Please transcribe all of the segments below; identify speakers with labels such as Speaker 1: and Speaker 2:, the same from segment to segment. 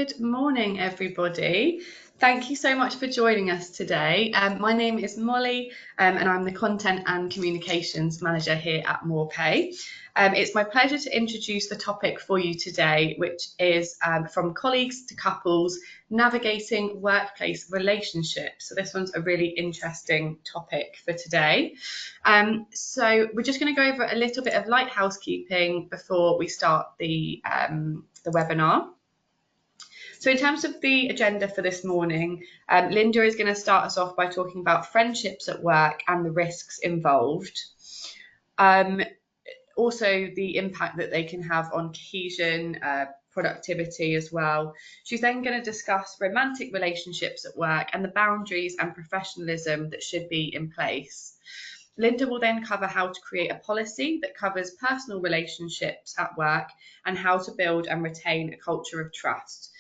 Speaker 1: Good morning, everybody. Thank you so much for joining us today. My name is Molly, and I'm the Content and Communications Manager here at MorePay. It's my pleasure to introduce the topic for you today, which is from colleagues to couples, navigating workplace relationships. So this one's a really interesting topic for today. So we're just going to go over a little bit of light housekeeping before we start the webinar. So in terms of the agenda for this morning, Linda is going to start us off by talking about friendships at work and the risks involved. Also the impact that they can have on cohesion, productivity as well. She's then going to discuss romantic relationships at work and the boundaries and professionalism that should be in place. Linda will then cover how to create a policy that covers personal relationships at work and how to build and retain a culture of trust.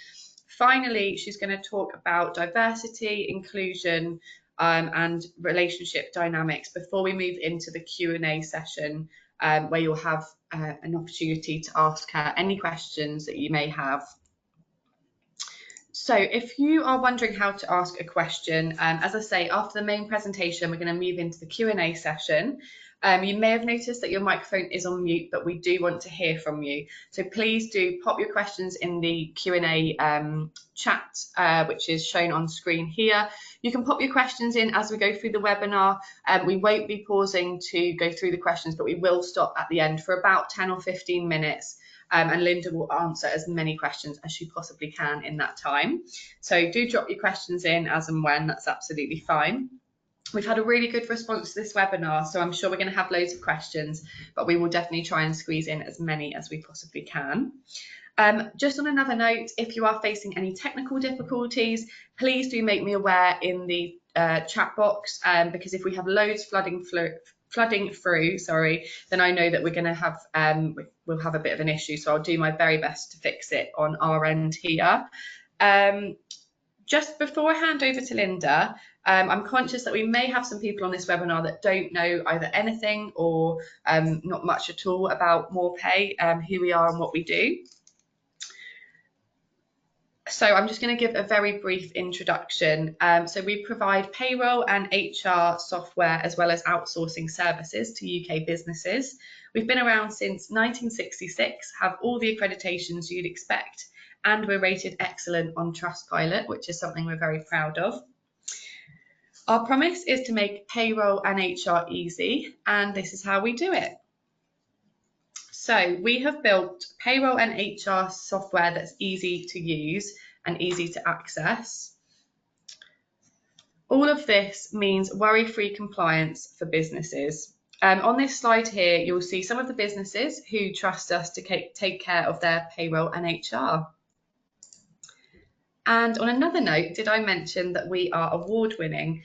Speaker 1: Finally, she's going to talk about diversity, inclusion, and relationship dynamics before we move into the Q&A session, where you'll have an opportunity to ask her any questions that you may have. So if you are wondering how to ask a question, as I say, after the main presentation, we're going to move into the Q&A session. You may have noticed that your microphone is on mute, but we do want to hear from you. So please do pop your questions in the Q&A chat, which is shown on screen here. You can pop your questions in as we go through the webinar. We won't be pausing to go through the questions, but we will stop at the end for about 10 or 15 minutes. And Linda will answer as many questions as she possibly can in that time. So do drop your questions in as and when, that's absolutely fine. We've had a really good response to this webinar, so I'm sure we're going to have loads of questions, but we will definitely try and squeeze in as many as we possibly can. Just on another note, if you are facing any technical difficulties, please do make me aware in the chat box, because if we have loads flooding through, then I know that we're going to have we'll have a bit of an issue. So I'll do my very best to fix it on our end here. Just before I hand over to Linda, I'm conscious that we may have some people on this webinar that don't know either anything or not much at all about MorePay, who we are and what we do. So I'm just going to give a very brief introduction. So we provide payroll and HR software as well as outsourcing services to UK businesses. We've been around since 1966, have all the accreditations you'd expect, and we're rated excellent on Trustpilot, which is something we're very proud of. Our promise is to make payroll and HR easy, and this is how we do it. So we have built payroll and HR software that's easy to use and easy to access. All of this means worry-free compliance for businesses. On this slide here, you'll see some of the businesses who trust us to take care of their payroll and HR. And on another note, did I mention that we are award-winning?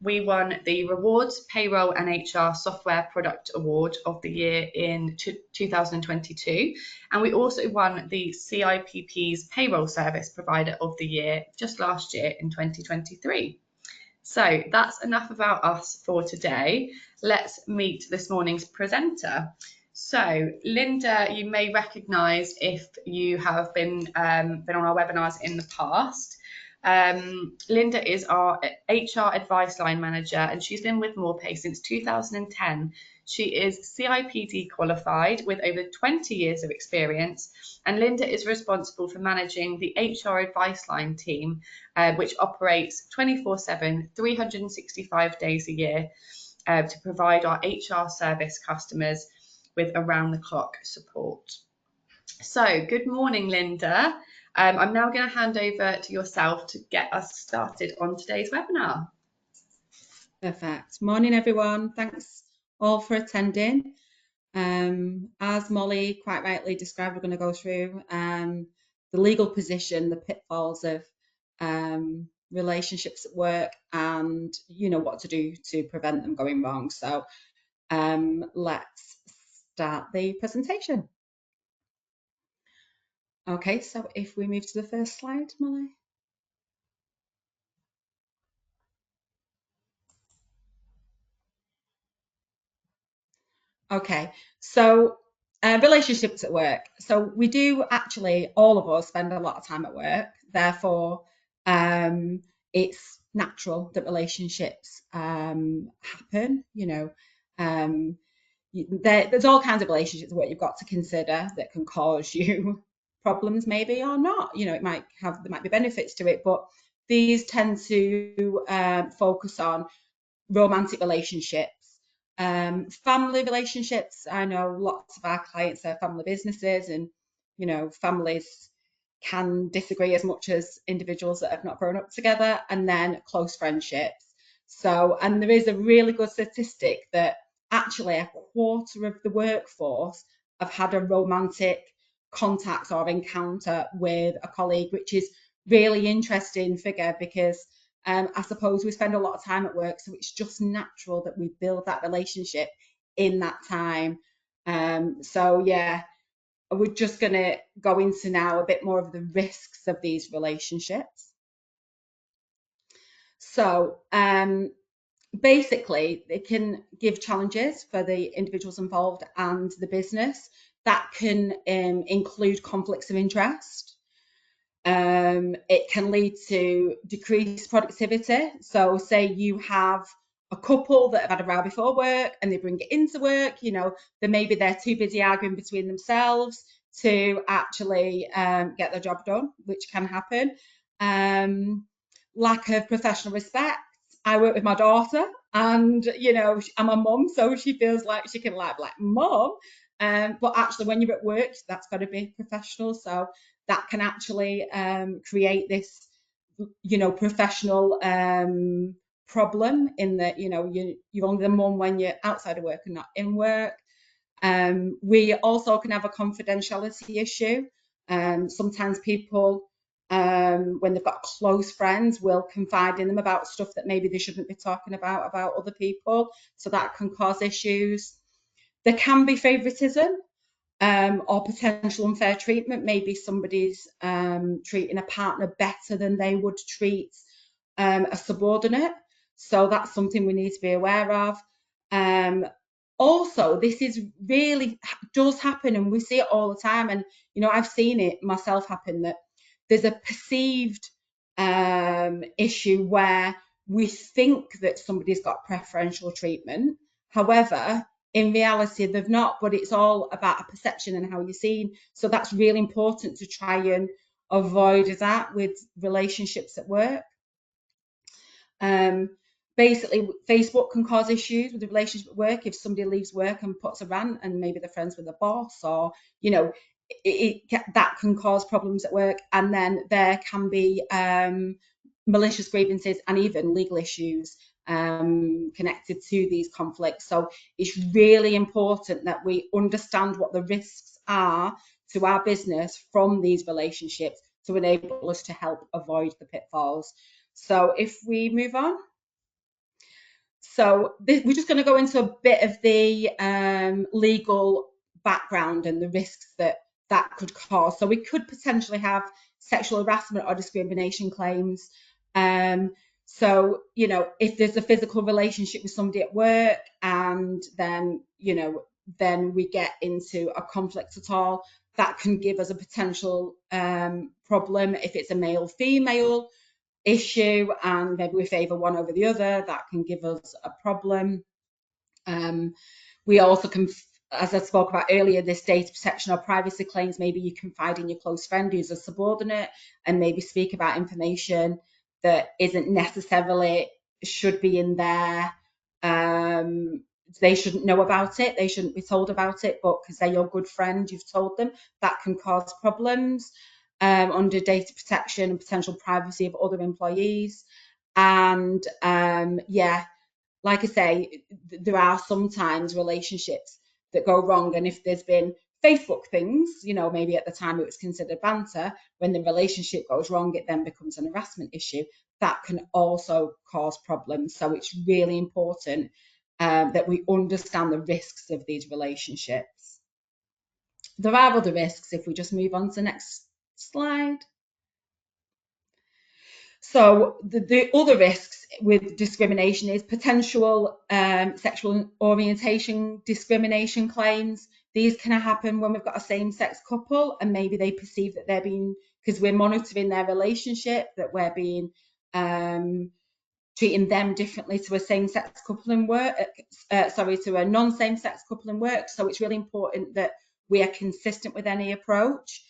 Speaker 1: We won the Rewards Payroll and HR Software Product Award of the Year in 2022. And we also won the CIPP's Payroll Service Provider of the Year just last year in 2023. So that's enough about us for today. Let's meet this morning's presenter. So Linda, you may recognise if you have been on our webinars in the past. Linda is our HR Advice Line Manager and she's been with MorePay since 2010. She is CIPD qualified with over 20 years of experience, and Linda is responsible for managing the HR Advice Line team, which operates 24/7, 365 days a year to provide our HR service customers with around-the-clock support. So, good morning, Linda. I'm now going to hand over to yourself to get us started on today's webinar.
Speaker 2: Perfect. Morning, everyone. Thanks all for attending. As Molly quite rightly described, we're going to go through the legal position, the pitfalls of relationships at work, and what to do to prevent them going wrong. So let's start the presentation. Okay, so if we move to the first slide, Molly. Okay, so Relationships at work. So we do actually, all of us spend a lot of time at work. Therefore, it's natural that relationships happen. There's all kinds of relationships at work you've got to consider that can cause you problems, maybe, or not. There might be benefits to it, but these tend to focus on romantic relationships. Family relationships, I know lots of our clients are family businesses, and families can disagree as much as individuals that have not grown up together. And then close friendships. And there is a really good statistic that actually a quarter of the workforce have had a romantic contact or encounter with a colleague, which is really interesting figure, because I suppose we spend a lot of time at work, so it's just natural that we build that relationship in that time. Yeah, we're just going to go into now a bit more of the risks of these relationships. So basically, it can give challenges for the individuals involved and the business. That can include conflicts of interest. It can lead to decreased productivity. So say you have a couple that have had a row before work and they bring it into work, then maybe they're too busy arguing between themselves to actually get their job done, which can happen. Lack of professional respect. I work with my daughter, and I'm a mum, so she feels like she can like mum. But actually, when you're at work, that's got to be professional. So that can actually create this, professional problem, in that you're only the mum when you're outside of work and not in work. We also can have a confidentiality issue. Sometimes people, when they've got close friends, will confide in them about stuff that maybe they shouldn't be talking about other people. So that can cause issues. There can be favoritism. Or potential unfair treatment. Maybe somebody's treating a partner better than they would treat a subordinate. So that's something we need to be aware of. Also, this does happen, and we see it all the time. And I've seen it myself happen, that there's a perceived issue where we think that somebody's got preferential treatment. However, in reality, they've not, but it's all about a perception and how you're seen. So that's really important to try and avoid that with relationships at work. Basically, Facebook can cause issues with the relationship at work. If somebody leaves work and puts a rant, and maybe they're friends with the boss, or that can cause problems at work. And then there can be malicious grievances and even legal issues connected to these conflicts. So it's really important that we understand what the risks are to our business from these relationships to enable us to help avoid the pitfalls. So if we move on. So we're just going to go into a bit of the legal background and the risks that could cause. So we could potentially have sexual harassment or discrimination claims. So, if there's a physical relationship with somebody at work, and then, then we get into a conflict at all, that can give us a potential problem. If it's a male-female issue and maybe we favour one over the other, that can give us a problem. We also can, as I spoke about earlier, this data protection or privacy claims. Maybe you confide in your close friend who's a subordinate and maybe speak about information that isn't necessarily should be in there. They shouldn't know about it. They shouldn't be told about it, but because they're your good friend, you've told them. That can cause problems under data protection and potential privacy of other employees. And like I say, there are sometimes relationships that go wrong, and if there's been Facebook things, maybe at the time it was considered banter, when the relationship goes wrong, it then becomes an harassment issue. That can also cause problems. So it's really important that we understand the risks of these relationships. There are other risks if we just move on to the next slide. So the other risks with discrimination is potential sexual orientation discrimination claims. These can happen when we've got a same-sex couple and maybe they perceive that they're being, because we're monitoring their relationship, that we're being treating them differently to a same-sex couple in work, to a non-same-sex couple in work. So it's really important that we are consistent with any approach.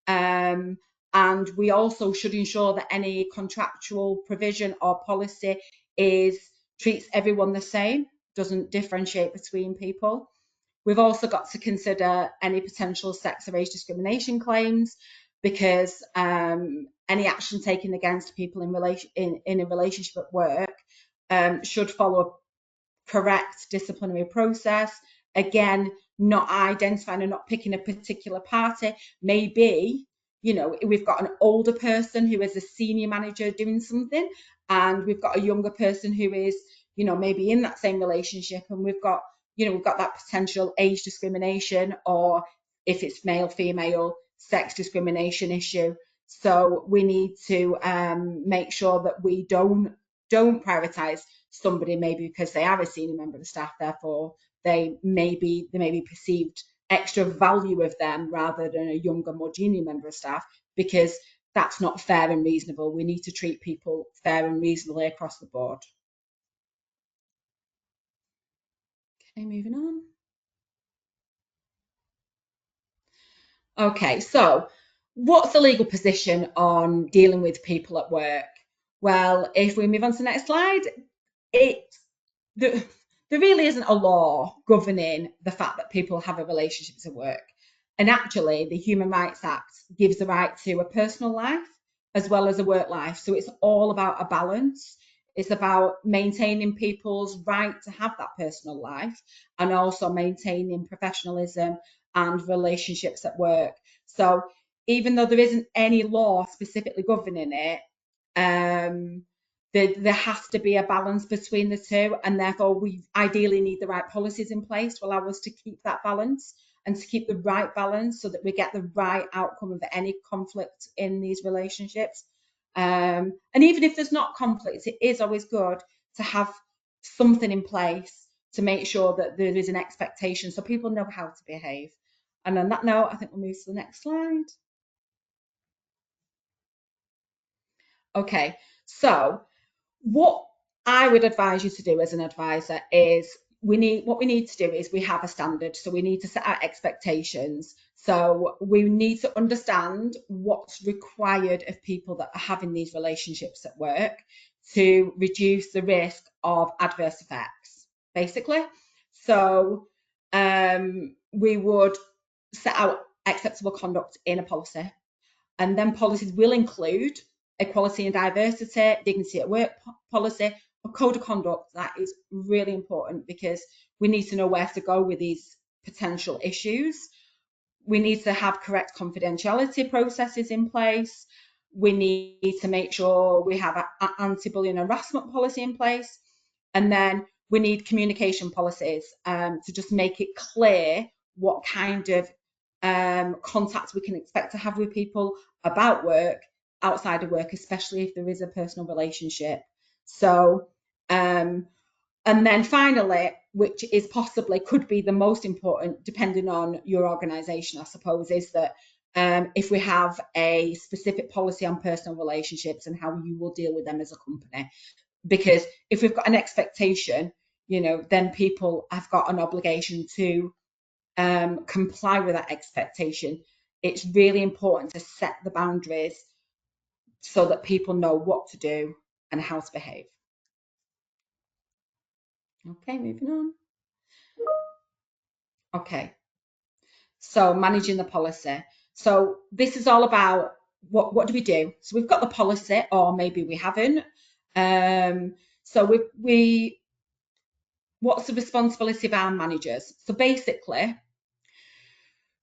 Speaker 2: And we also should ensure that any contractual provision or policy treats everyone the same, doesn't differentiate between people. We've also got to consider any potential sex or age discrimination claims, because any action taken against people in a relationship at work should follow a correct disciplinary process. Again, not identifying and not picking a particular party. Maybe, we've got an older person who is a senior manager doing something, and we've got a younger person who is, maybe in that same relationship, and we've got that potential age discrimination, or if it's male, female, sex discrimination issue. So we need to make sure that we don't prioritise somebody maybe because they are a senior member of the staff, therefore they may be perceived extra value of them rather than a younger, more junior member of staff, because that's not fair and reasonable. We need to treat people fair and reasonably across the board. Okay, moving on. Okay, so what's the legal position on dealing with people at work? Well, if we move on to the next slide, there really isn't a law governing the fact that people have a relationships at work. And actually, the Human Rights Act gives the right to a personal life as well as a work life. So it's all about a balance. It's about maintaining people's right to have that personal life and also maintaining professionalism and relationships at work. So even though there isn't any law specifically governing it, there has to be a balance between the two, and therefore we ideally need the right policies in place to allow us to keep that balance and to keep the right balance so that we get the right outcome of any conflict in these relationships. And even if there's not conflict, it is always good to have something in place to make sure that there is an expectation so people know how to behave. And on that note, I think we'll move to the next slide. Okay, so what I would advise you to do as an advisor is we need to do is we have a standard. So we need to set our expectations. So we need to understand what's required of people that are having these relationships at work to reduce the risk of adverse effects, basically. So we would set out acceptable conduct in a policy, and then policies will include equality and diversity, dignity at work policy, a code of conduct. That is really important because we need to know where to go with these potential issues. We need to have correct confidentiality processes in place. We need to make sure we have an anti-bullying harassment policy in place. And then we need communication policies to just make it clear what kind of contacts we can expect to have with people about work, outside of work, especially if there is a personal relationship. So, and then finally, which is possibly could be the most important, depending on your organisation, I suppose, is that if we have a specific policy on personal relationships and how you will deal with them as a company. Because if we've got an expectation, then people have got an obligation to comply with that expectation. It's really important to set the boundaries so that people know what to do and how to behave. Okay, moving on. Okay, so managing the policy. So this is all about what do we do? So we've got the policy, or maybe we haven't. So what's the responsibility of our managers? So basically,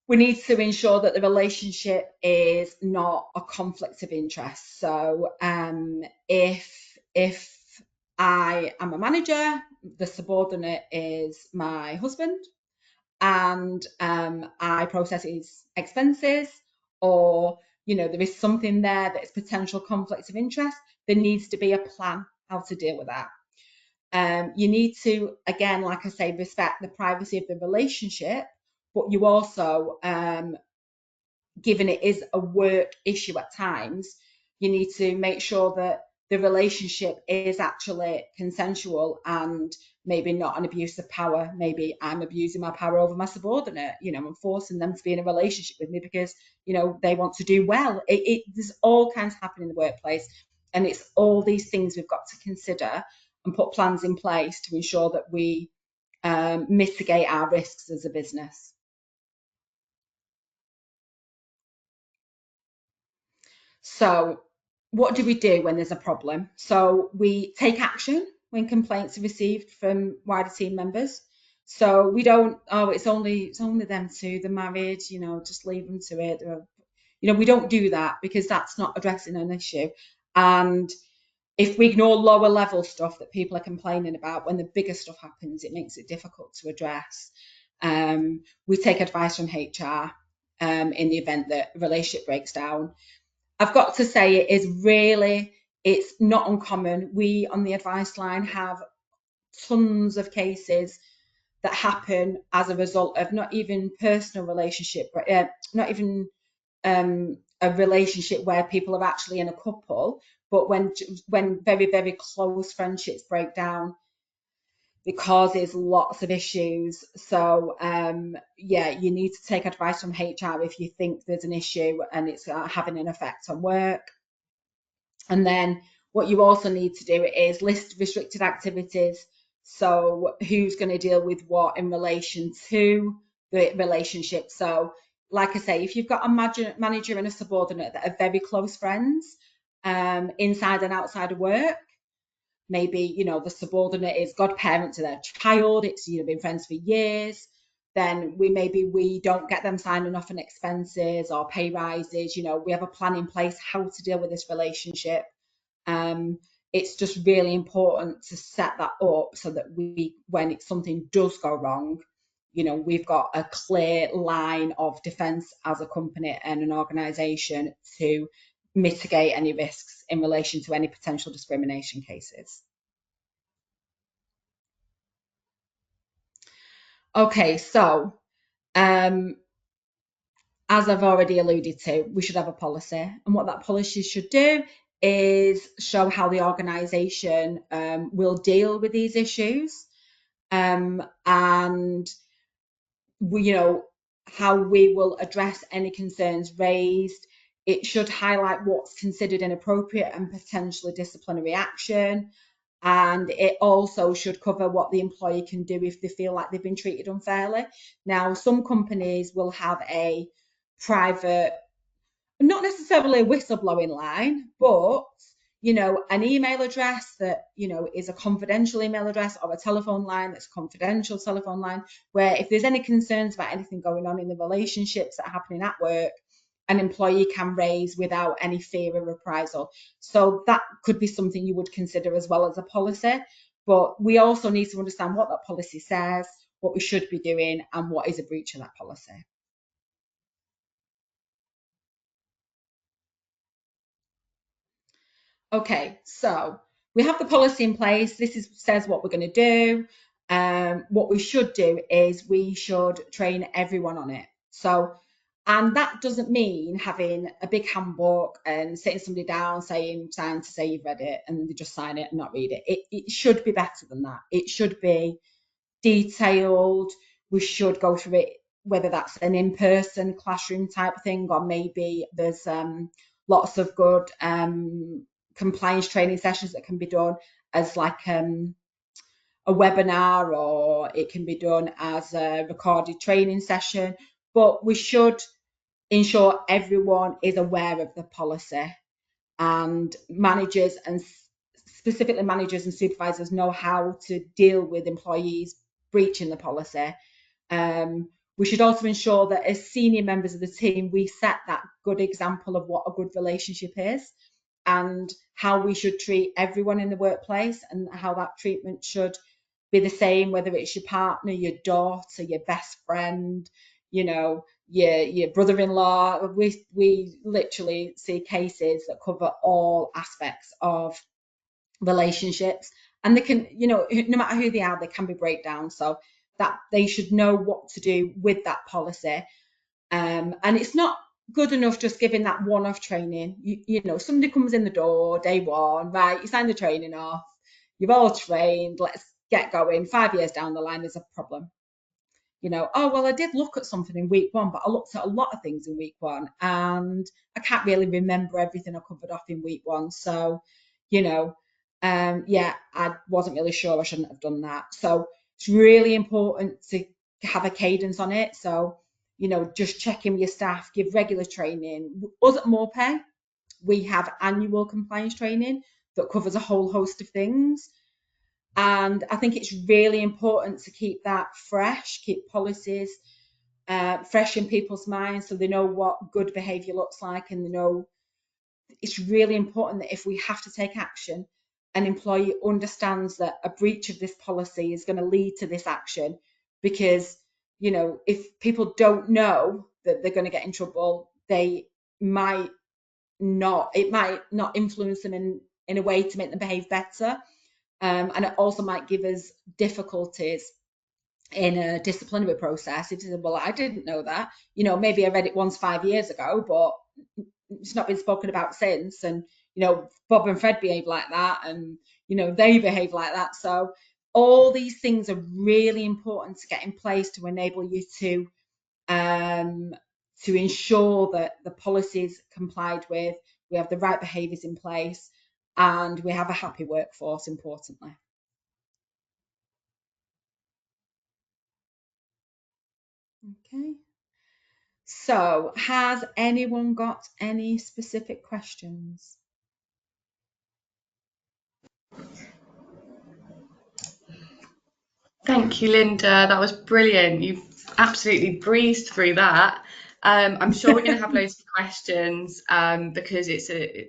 Speaker 2: we need to ensure that the relationship is not a conflict of interest. So if I am a manager, the subordinate is my husband, and I process his expenses, or there is something there that's potential conflict of interest, there needs to be a plan how to deal with that. You need to, again, like I say, respect the privacy of the relationship, but you also, given it is a work issue at times, you need to make sure that the relationship is actually consensual and maybe not an abuse of power. Maybe I'm abusing my power over my subordinate, I'm forcing them to be in a relationship with me because, they want to do well. There's all kinds happening in the workplace, and it's all these things we've got to consider and put plans in place to ensure that we mitigate our risks as a business. So, what do we do when there's a problem? So, we take action when complaints are received from wider team members. So we don't, oh, it's only them two, they're married, just leave them to it. We don't do that because that's not addressing an issue. And if we ignore lower level stuff that people are complaining about, when the bigger stuff happens, it makes it difficult to address. We take advice from HR in the event that a relationship breaks down. I've got to say it's not uncommon. We on the advice line have tons of cases that happen as a result of not even personal relationship, not even a relationship where people are actually in a couple, but when very, very close friendships break down, it causes lots of issues. So yeah, you need to take advice from HR if you think there's an issue and it's having an effect on work. And then what you also need to do is list restricted activities. So who's going to deal with what in relation to the relationship. So like I say, if you've got a manager and a subordinate that are very close friends, inside and outside of work, maybe, the subordinate is godparent to their child, it's, been friends for years, then we don't get them signing off on expenses or pay rises. We have a plan in place how to deal with this relationship. It's just really important to set that up so that when something does go wrong, we've got a clear line of defence as a company and an organisation to mitigate any risks in relation to any potential discrimination cases. Okay, so as I've already alluded to, we should have a policy, and what that policy should do is show how the organisation will deal with these issues, and how we will address any concerns raised. It should highlight what's considered inappropriate and potentially disciplinary action. And it also should cover what the employee can do if they feel like they've been treated unfairly. Now, some companies will have a private, not necessarily a whistleblowing line, but an email address that is a confidential email address, or a telephone line that's a confidential telephone line, where if there's any concerns about anything going on in the relationships that are happening at work, an employee can raise without any fear of reprisal. So that could be something you would consider as well as a policy. But we also need to understand what that policy says, what we should be doing, and what is a breach of that policy. Okay, so we have the policy in place. Says what we're going to do. What we should do is we should train everyone on it. So, and that doesn't mean having a big handbook and sitting somebody down saying, sign to say you've read it, and they just sign it and not read it. It should be better than that. It should be detailed. We should go through it, whether that's an in-person classroom type thing, or maybe there's lots of good compliance training sessions that can be done as like a webinar, or it can be done as a recorded training session. But we should ensure everyone is aware of the policy, and managers, and specifically managers and supervisors, know how to deal with employees breaching the policy. We should also ensure that as senior members of the team, we set that good example of what a good relationship is, and how we should treat everyone in the workplace, and how that treatment should be the same, whether it's your partner, your daughter, your best friend, your brother-in-law. We literally see cases that cover all aspects of relationships, and they can, no matter who they are, they can be breakdowns. So that they should know what to do with that policy. And it's not good enough just giving that one-off training. You know, somebody comes in the door day one, right? You sign the training off, you've all trained, let's get going. 5 years down the line, there's a problem. You know, oh, well, I did look at something in week one, but I looked at a lot of things in week one and I can't really remember everything I covered off in week one. So, you know, yeah, I wasn't really sure I shouldn't have done that. So it's really important to have a cadence on it. So, you know, just check in with your staff, give regular training. Us at Morepay, we have annual compliance training that covers a whole host of things. And I think it's really important to keep that fresh, keep policies fresh in people's minds so they know what good behaviour looks like, and they know it's really important that if we have to take action, an employee understands that a breach of this policy is going to lead to this action. Because, you know, if people don't know that they're going to get in trouble, they might not, it might not influence them in a way to make them behave better. And it also might give us difficulties in a disciplinary process. If you say, well, I didn't know that, you know, maybe I read it once 5 years ago, but it's not been spoken about since. And, you know, Bob and Fred behave like that, and, you know, they behave like that. So all these things are really important to get in place to enable you to ensure that the policies complied with, we have the right behaviours in place, and we have a happy workforce, importantly. Okay. So, has anyone got any specific questions?
Speaker 1: Thank you, Linda. That was brilliant. You've absolutely breezed through that. I'm sure we're going to have loads of questions because it's a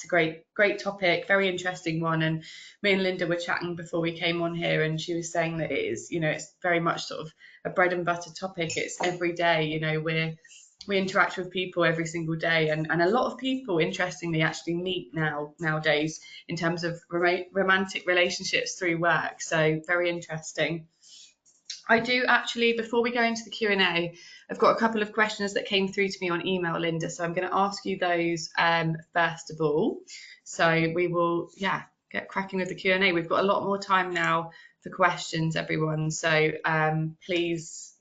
Speaker 1: great topic, very interesting one. And me and Linda were chatting before we came on here, and she was saying that it is, it's very much sort of a bread and butter topic. It's every day, we interact with people every single day, and a lot of people, interestingly, actually meet nowadays in terms of romantic relationships through work. So very interesting. I do actually, before we go into the Q&A, I've got a couple of questions that came through to me on email, Linda. So I'm going to ask you those first of all. So we will, get cracking with the Q&A. We've got a lot more time now for questions, everyone. So please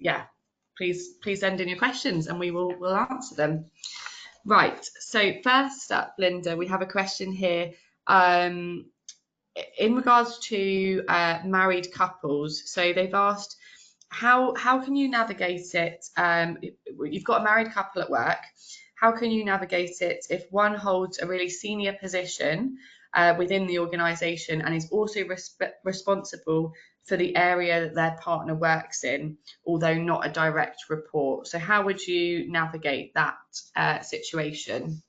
Speaker 1: send in your questions and we'll answer them. Right. So first up, Linda, we have a question here. In regards to married couples, so they've asked, how can you navigate it? You've got a married couple at work. How can you navigate it if one holds a really senior position within the organisation and is also responsible for the area that their partner works in, although not a direct report? So how would you navigate that situation?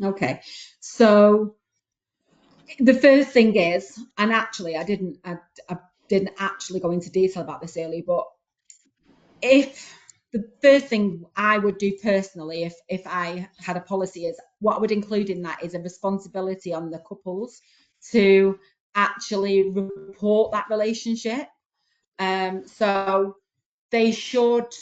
Speaker 2: Okay, so the first thing is, and actually I didn't actually go into detail about this earlier, but if the first thing I would do personally, if I had a policy, is what I would include in that is a responsibility on the couples to actually report that relationship. So they should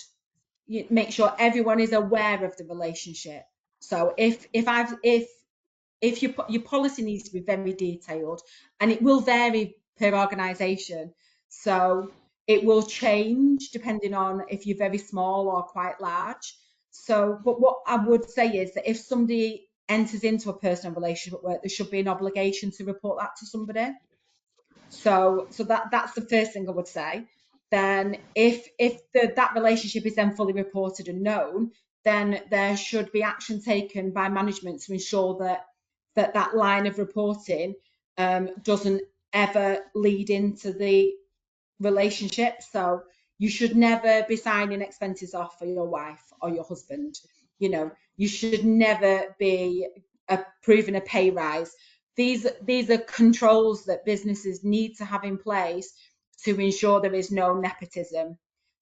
Speaker 2: make sure everyone is aware of the relationship. So if your policy needs to be very detailed, and it will vary per organisation, so it will change depending on if you're very small or quite large. So, but what I would say is that if somebody enters into a personal relationship at work, there should be an obligation to report that to somebody. So that's the first thing I would say. Then if that relationship is then fully reported and known, then there should be action taken by management to ensure that line of reporting doesn't ever lead into the relationship. So you should never be signing expenses off for your wife or your husband. You know, you should never be approving a pay rise. These are controls that businesses need to have in place to ensure there is no nepotism,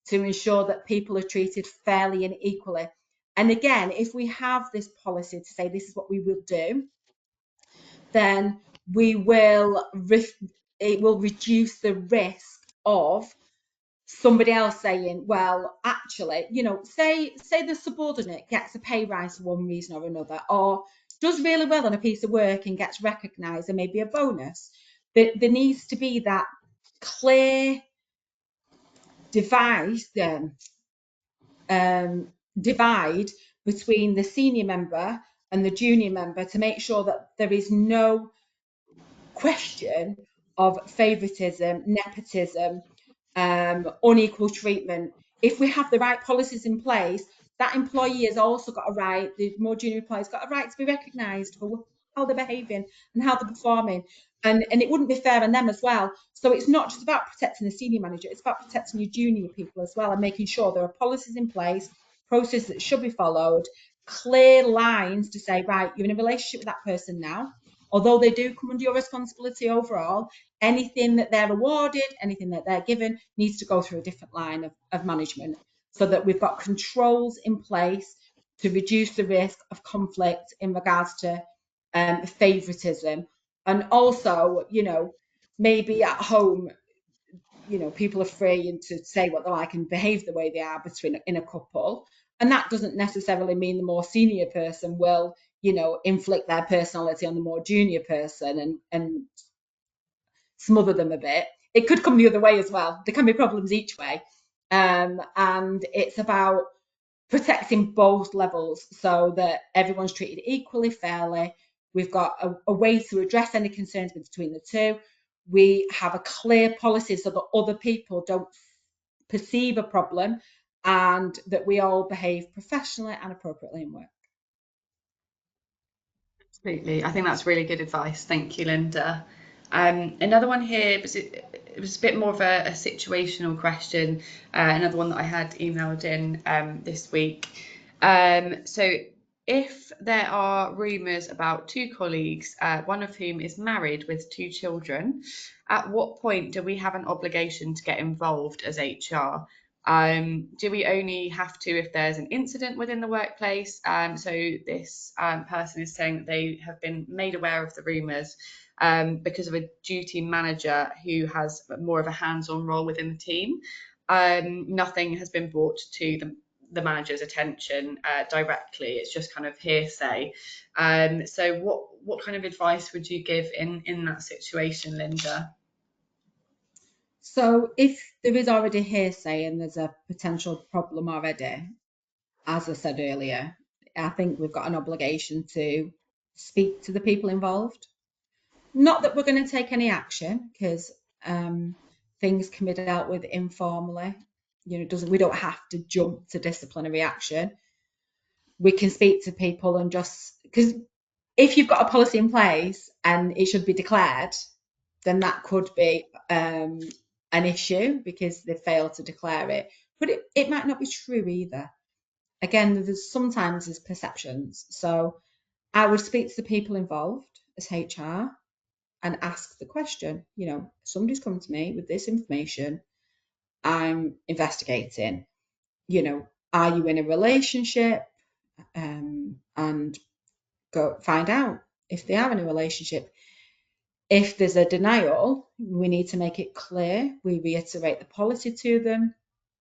Speaker 2: to ensure that people are treated fairly and equally. And again, if we have this policy to say this is what we will do, then it will reduce the risk of somebody else saying, well, actually, say the subordinate gets a pay rise for one reason or another, or does really well on a piece of work and gets recognised and maybe a bonus. There needs to be that clear divide, divide between the senior member and the junior member to make sure that there is no question of favouritism, nepotism, unequal treatment. If we have the right policies in place, that employee has also got a right, the more junior employee's got a right to be recognised for how they're behaving and how they're performing. And it wouldn't be fair on them as well. So it's not just about protecting the senior manager, it's about protecting your junior people as well and making sure there are policies in place, processes that should be followed, clear lines to say, right, you're in a relationship with that person now. Although they do come under your responsibility overall, anything that they're awarded, anything that they're given needs to go through a different line of management so that we've got controls in place to reduce the risk of conflict in regards to favouritism. And also, maybe at home, people are free and to say what they like and behave the way they are in a couple. And that doesn't necessarily mean the more senior person will, inflict their personality on the more junior person and smother them a bit. It could come the other way as well. There can be problems each way. And it's about protecting both levels so that everyone's treated equally fairly. We've got a way to address any concerns between the two. We have a clear policy so that other people don't perceive a problem and that we all behave professionally and appropriately in work.
Speaker 1: Absolutely. I think that's really good advice. Thank you, Linda. Another one here, it was a bit more of a situational question. Another one that I had emailed in this week. So, if there are rumours about two colleagues, one of whom is married with two children, at what point do we have an obligation to get involved as HR? Do we only have to if there's an incident within the workplace? So this person is saying that they have been made aware of the rumours because of a duty manager who has more of a hands-on role within the team. Nothing has been brought to the manager's attention directly. It's just kind of hearsay. So what kind of advice would you give in that situation, Linda?
Speaker 2: So if there is already hearsay and there's a potential problem already, as I said earlier, I think we've got an obligation to speak to the people involved. Not that we're going to take any action because things can be dealt with informally. We don't have to jump to disciplinary action. We can speak to people and just because if you've got a policy in place and it should be declared, then that could be an issue because they failed to declare it. But it might not be true either. Again, there's perceptions. So I would speak to the people involved as HR and ask the question, somebody's come to me with this information, I'm investigating, are you in a relationship? And go find out if they are in a relationship. If there's a denial, we need to make it clear. We reiterate the policy to them.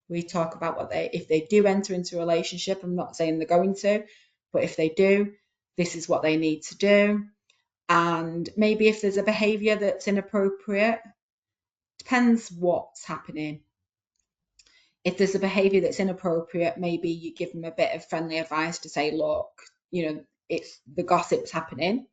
Speaker 2: We talk about if they do enter into a relationship, I'm not saying they're going to, but if they do, this is what they need to do. And maybe if there's a behaviour that's inappropriate, depends what's happening. If there's a behaviour that's inappropriate, maybe you give them a bit of friendly advice to say, look, it's the gossip's happening.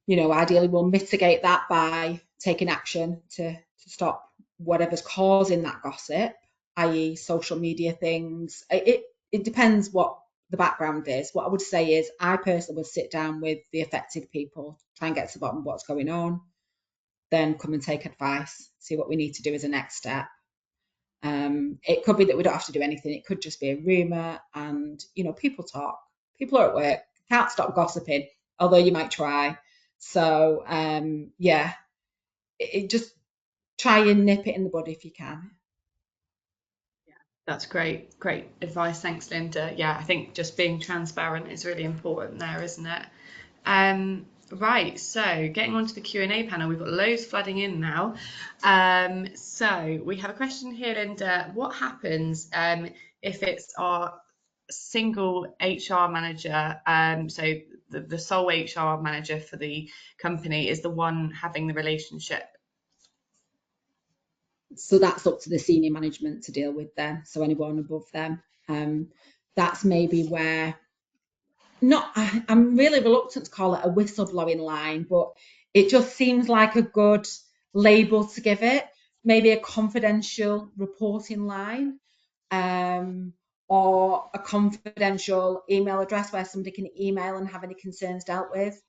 Speaker 2: Ideally we'll mitigate that by taking action to stop whatever's causing that gossip, i.e. social media things. It depends what the background is. What I would say is I personally would sit down with the affected people, try and get to the bottom of what's going on, then come and take advice, see what we need to do as a next step. It could be that we don't have to do anything. It could just be a rumour and, people talk. People are at work. Can't stop gossiping, although you might try. So, just try and nip it in the bud if you can.
Speaker 1: That's great advice. Thanks, Linda. Yeah, I think just being transparent is really important there, isn't it? Right, so getting on to the Q&A panel, we've got loads flooding in now. So we have a question here, Linda. What happens if it's our single HR manager, so the sole HR manager for the company is the one having the relationship?
Speaker 2: So that's up to the senior management to deal with them. So anyone above them. That's maybe where I'm really reluctant to call it a whistleblowing line, but it just seems like a good label to give it. Maybe a confidential reporting line, um, or a confidential email address where somebody can email and have any concerns dealt with.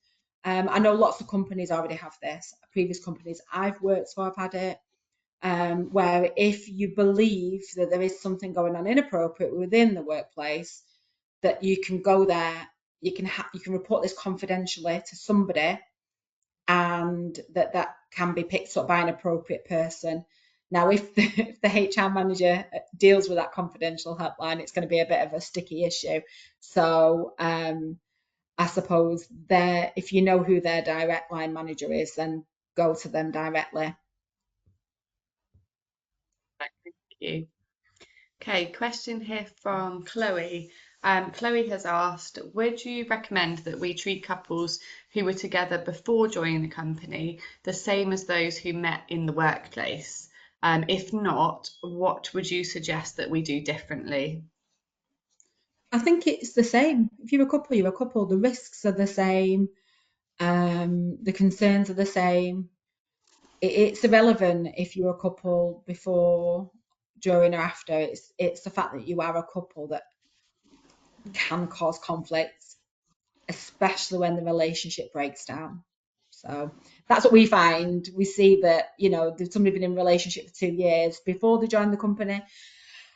Speaker 2: I know lots of companies already have this. Previous companies I've worked for have had it. Where if you believe that there is something going on inappropriate within the workplace, that you can go there, you can report this confidentially to somebody, and that can be picked up by an appropriate person. Now, if the HR manager deals with that confidential helpline, it's going to be a bit of a sticky issue. So I suppose if you know who their direct line manager is, then go to them directly.
Speaker 1: Thank you. Okay, question here from Chloe. Chloe has asked, would you recommend that we treat couples who were together before joining the company the same as those who met in the workplace? If not, what would you suggest that we do differently?
Speaker 2: I think it's the same. If you're a couple, you're a couple. The risks are the same. The concerns are the same. It's irrelevant if you're a couple before, during, or after. It's the fact that you are a couple that can cause conflicts, especially when the relationship breaks down. So that's what we find. We see that, there's somebody been in a relationship for 2 years before they join the company.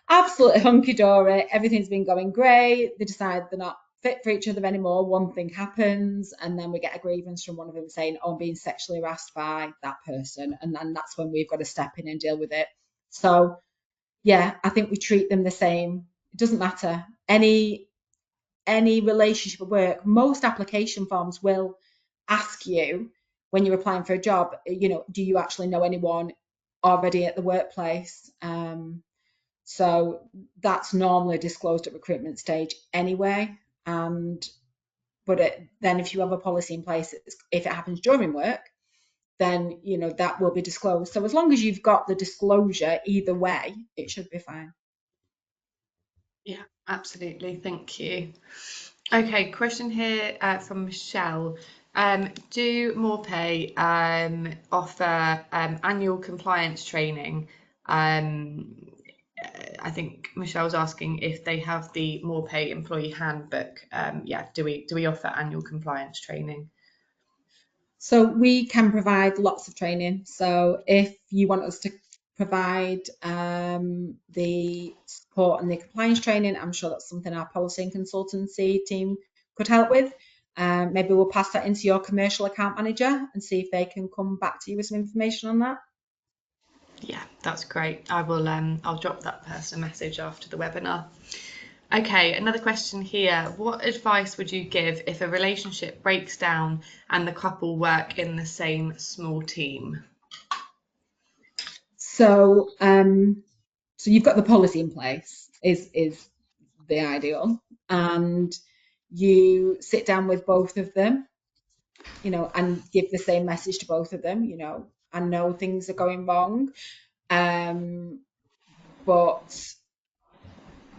Speaker 2: Absolutely hunky dory. Everything's been going great. They decide they're not fit for each other anymore. One thing happens, and then we get a grievance from one of them saying, "Oh, I'm being sexually harassed by that person," and then that's when we've got to step in and deal with it. So, yeah, I think we treat them the same. It doesn't matter any relationship at work. Most application forms will ask you when you're applying for a job, do you actually know anyone already at the workplace? So that's normally disclosed at recruitment stage anyway. But then if you have a policy in place, if it happens during work, then that will be disclosed. So as long as you've got the disclosure either way, it should be fine.
Speaker 1: Yeah, absolutely. Thank you. Okay, question here from Michelle. Do Morpay offer annual compliance training? I think Michelle's asking if they have the Morpay employee handbook. Yeah, do we offer annual compliance training?
Speaker 2: So we can provide lots of training. So if you want us to provide the support and the compliance training, I'm sure that's something our policy and consultancy team could help with. Maybe we'll pass that into your commercial account manager and see if they can come back to you with some information on that.
Speaker 1: Yeah, that's great. I'll drop that person a message after the webinar. Okay, another question here. What advice would you give if a relationship breaks down and the couple work in the same small team?
Speaker 2: So you've got the policy in place is the ideal, and you sit down with both of them, and give the same message to both of them. I know things are going wrong, but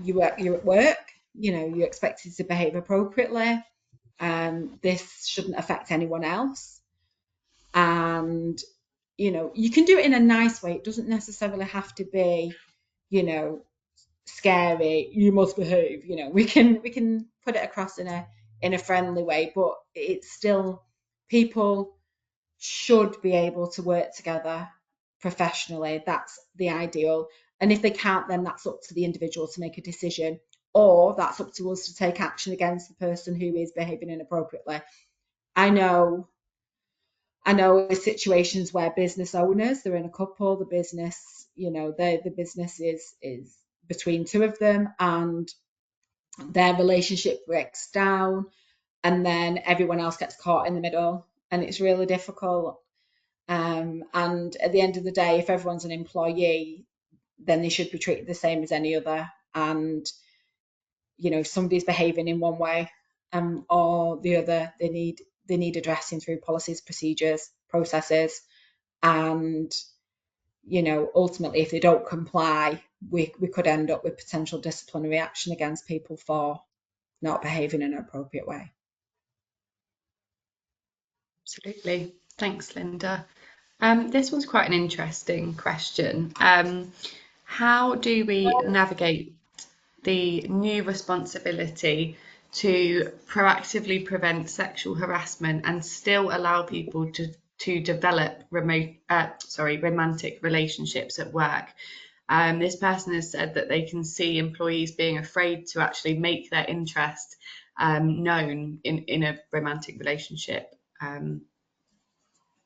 Speaker 2: you're at work. You're expected to behave appropriately. This shouldn't affect anyone else, and you can do it in a nice way. It doesn't necessarily have to be, scary. You must behave. We can put it across in a friendly way, but it's still, people should be able to work together professionally. That's the ideal. And if they can't, then that's up to the individual to make a decision, or that's up to us to take action against the person who is behaving inappropriately. I know I know situations where business owners, they're in a couple, the business, the business is between two of them, and their relationship breaks down, and then everyone else gets caught in the middle. and it's really difficult. And at the end of the day, if everyone's an employee, then they should be treated the same as any other. And if somebody's behaving in one way or the other, they need addressing through policies, procedures, processes, and ultimately, if they don't comply, we could end up with potential disciplinary action against people for not behaving in an appropriate way.
Speaker 1: Absolutely. Thanks, Linda. This one's quite an interesting question. How do we navigate the new responsibility to proactively prevent sexual harassment and still allow people to develop romantic relationships at work? This person has said that they can see employees being afraid to actually make their interest known in a romantic relationship.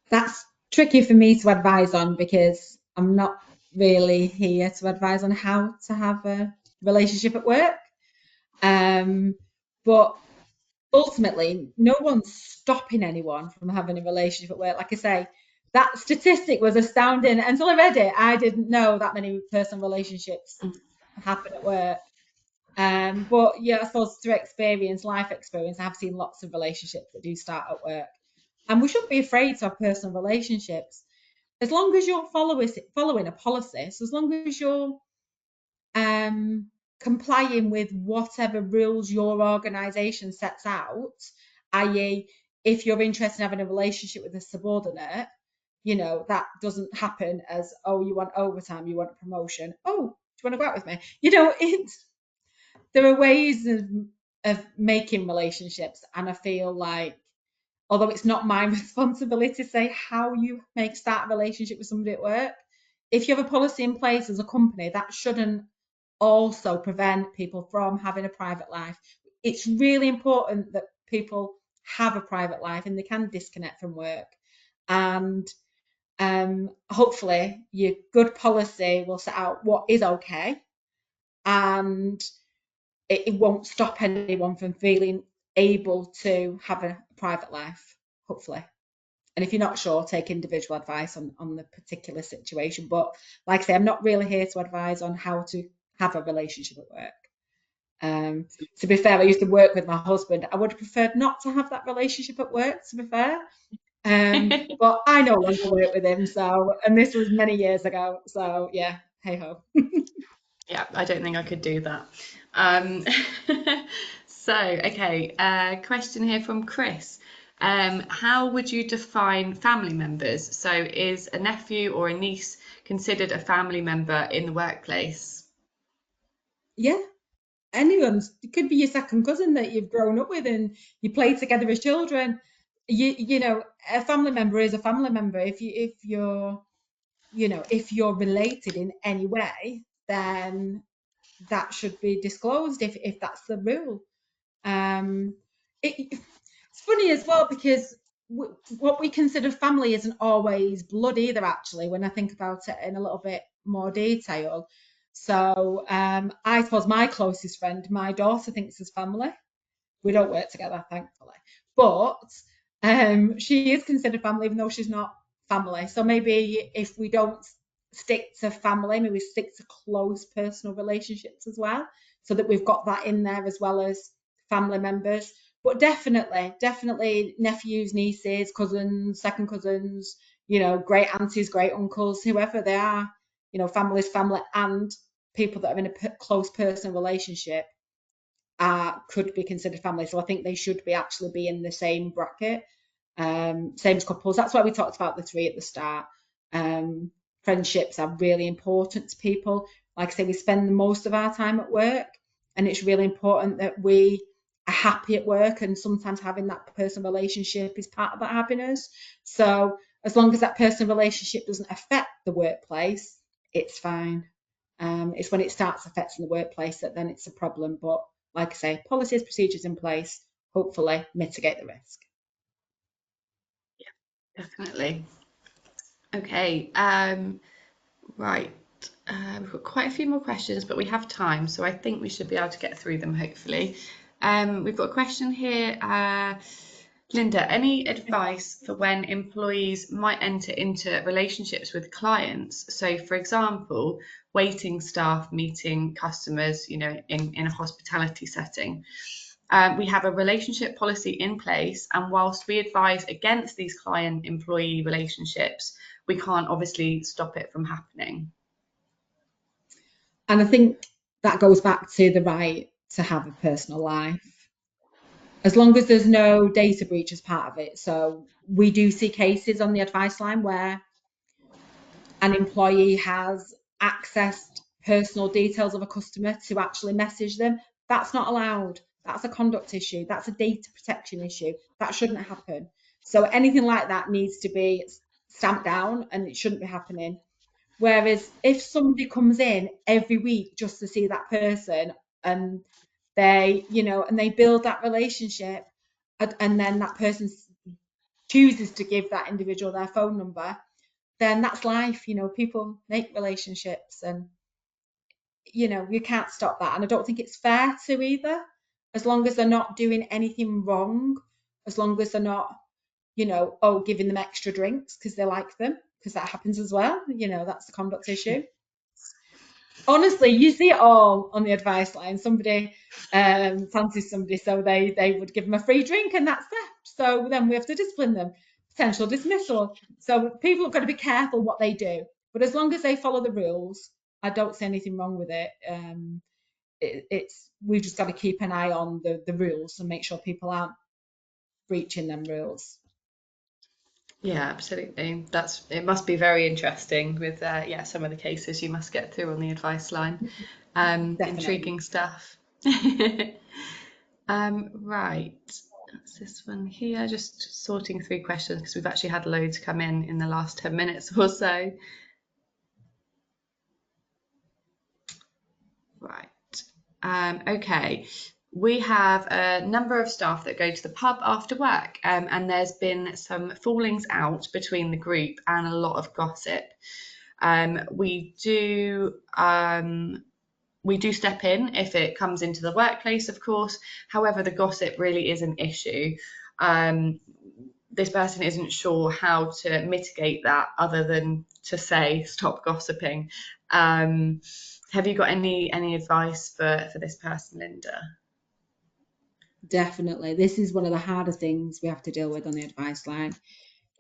Speaker 2: That's tricky for me to advise on because I'm not really here to advise on how to have a relationship at work. But ultimately, no one's stopping anyone from having a relationship at work. Like I say, that statistic was astounding. Until I read it, I didn't know that many personal relationships happen at work. But yeah, I suppose through life experience, I have seen lots of relationships that do start at work. And we shouldn't be afraid to have personal relationships. As long as you're following a policy, so as long as you're complying with whatever rules your organisation sets out, i.e., if you're interested in having a relationship with a subordinate, that doesn't happen as, oh, you want overtime, you want a promotion. Oh, do you want to go out with me? There are ways of making relationships, and I feel like, although it's not my responsibility to say how you start a relationship with somebody at work, if you have a policy in place as a company, that shouldn't also prevent people from having a private life. It's really important that people have a private life and they can disconnect from work. And hopefully your good policy will set out what is okay, and it won't stop anyone from feeling able to have a private life, hopefully. And if you're not sure, take individual advice on the particular situation. But like I say, I'm not really here to advise on how to have a relationship at work. To be fair, I used to work with my husband. I would have preferred not to have that relationship at work, to be fair. But I no longer work with him, and this was many years ago. So yeah, hey ho.
Speaker 1: Yeah, I don't think I could do that. Okay, question here from Chris. How would you define family members? So, is a nephew or a niece considered a family member in the workplace?
Speaker 2: Yeah, it could be your second cousin that you've grown up with and you play together as children. A family member is a family member. If you're related in any way, then that should be disclosed if that's the rule. It's funny as well because what we consider family isn't always blood either, actually, when I think about it in a little bit more detail. So I suppose my closest friend, my daughter, thinks is family. We don't work together, thankfully. But she is considered family, even though she's not family. So maybe if we don't stick to family, maybe stick to close personal relationships as well, so that we've got that in there as well as family members. But definitely nephews, nieces, cousins, second cousins, great aunties, great uncles, whoever they are, family's family, and people that are in a close personal relationship could be considered family. So I think they should actually be in the same bracket, same as couples. That's why we talked about the three at the start. Friendships are really important to people. Like I say, we spend most of our time at work, and it's really important that we are happy at work, and sometimes having that personal relationship is part of that happiness. So as long as that personal relationship doesn't affect the workplace, it's fine. It's when it starts affecting the workplace that then it's a problem. But like I say, policies, procedures in place, hopefully mitigate the risk.
Speaker 1: Definitely. Okay, right. We've got quite a few more questions, but we have time, so I think we should be able to get through them hopefully. We've got a question here. Linda, any advice for when employees might enter into relationships with clients? So, for example, waiting staff meeting customers, in a hospitality setting. We have a relationship policy in place, and whilst we advise against these client-employee relationships, we can't obviously stop it from happening.
Speaker 2: And I think that goes back to the right to have a personal life, as long as there's no data breach as part of it. So we do see cases on the advice line where an employee has accessed personal details of a customer to actually message them. That's not allowed. That's a conduct issue. That's a data protection issue. That shouldn't happen. So anything like that needs to be stamped down and it shouldn't be happening. Whereas if somebody comes in every week just to see that person and they build that relationship, and then that person chooses to give that individual their phone number, then that's life. People make relationships and, you can't stop that. And I don't think it's fair to either, as long as they're not doing anything wrong, as long as they're not, giving them extra drinks because they like them, because that happens as well. That's the conduct issue. Honestly, you see it all on the advice line. Somebody fancies somebody, so they would give them a free drink, and that's theft. So then we have to discipline them, potential dismissal. So people have got to be careful what they do. But as long as they follow the rules, I don't see anything wrong with it. We've just got to keep an eye on the rules and make sure people aren't breaching them rules.
Speaker 1: Yeah, absolutely. It must be very interesting with some of the cases you must get through on the advice line.
Speaker 2: Definitely.
Speaker 1: Intriguing stuff. Right, that's this one here. Just sorting through questions because we've actually had loads come in the last 10 minutes or so. Right. Okay. We have a number of staff that go to the pub after work, and there's been some fallings out between the group and a lot of gossip. We do step in if it comes into the workplace, of course. However, the gossip really is an issue. This person isn't sure how to mitigate that other than to say stop gossiping. Have you got any advice for this person, Linda?
Speaker 2: Definitely. This is one of the harder things we have to deal with on the advice line.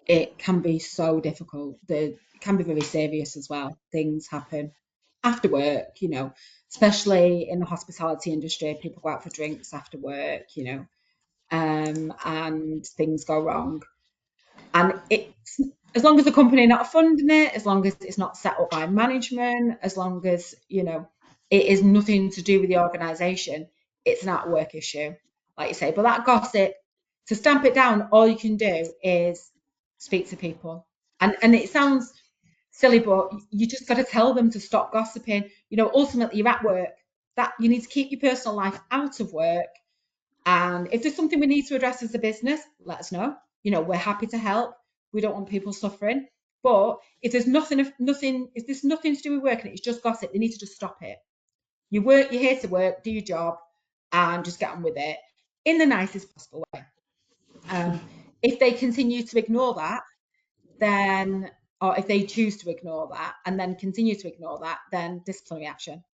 Speaker 2: It can be so difficult. It can be very serious as well. Things happen after work, especially in the hospitality industry. People go out for drinks after work, and things go wrong. And it's, as long as the company not funding it, as long as it's not set up by management, as long as it is nothing to do with the organisation, it's an at work issue, like you say. But that gossip, to stamp it down, all you can do is speak to people. And it sounds silly, but you just got to tell them to stop gossiping. Ultimately you're at work. That you need to keep your personal life out of work. And if there's something we need to address as a business, let us know. We're happy to help. We don't want people suffering. But if there's if there's nothing to do with work and it's just gossip, they need to just stop it. You're here to work, do your job, and just get on with it in the nicest possible way. If they continue to ignore that, then, or if they choose to ignore that and then continue to ignore that, then disciplinary action.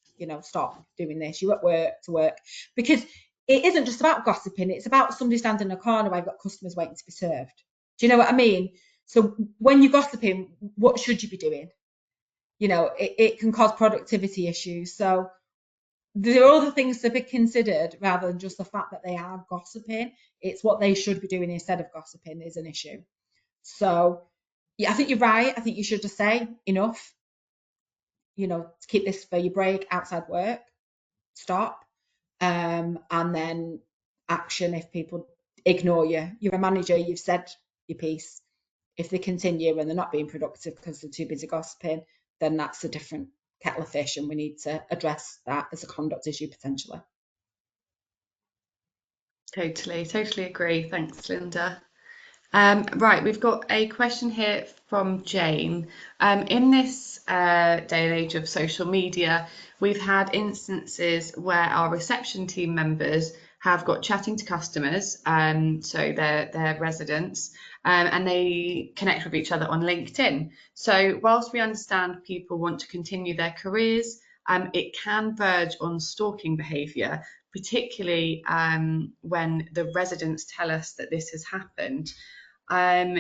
Speaker 2: Stop doing this. You're at work to work, because it isn't just about gossiping. It's about somebody standing in a corner where you've got customers waiting to be served. Do you know what I mean? So when you're gossiping, what should you be doing? It can cause productivity issues. So there are other things to be considered rather than just the fact that they are gossiping. It's what they should be doing instead of gossiping is an issue. So yeah, I think you're right. I think you should just say enough, to keep this for your break outside work, stop, and then action if people ignore you. You're a manager, you've said your piece. If they continue and they're not being productive because they're too busy gossiping, then that's a different kettle of fish, and we need to address that as a conduct issue potentially.
Speaker 1: Totally agree. Thanks, Linda. Right, we've got a question here from Jane. In this day and age of social media, we've had instances where our reception team members have got chatting to customers, so they're residents, and they connect with each other on LinkedIn. So whilst we understand people want to continue their careers, it can verge on stalking behaviour, particularly when the residents tell us that this has happened. Um,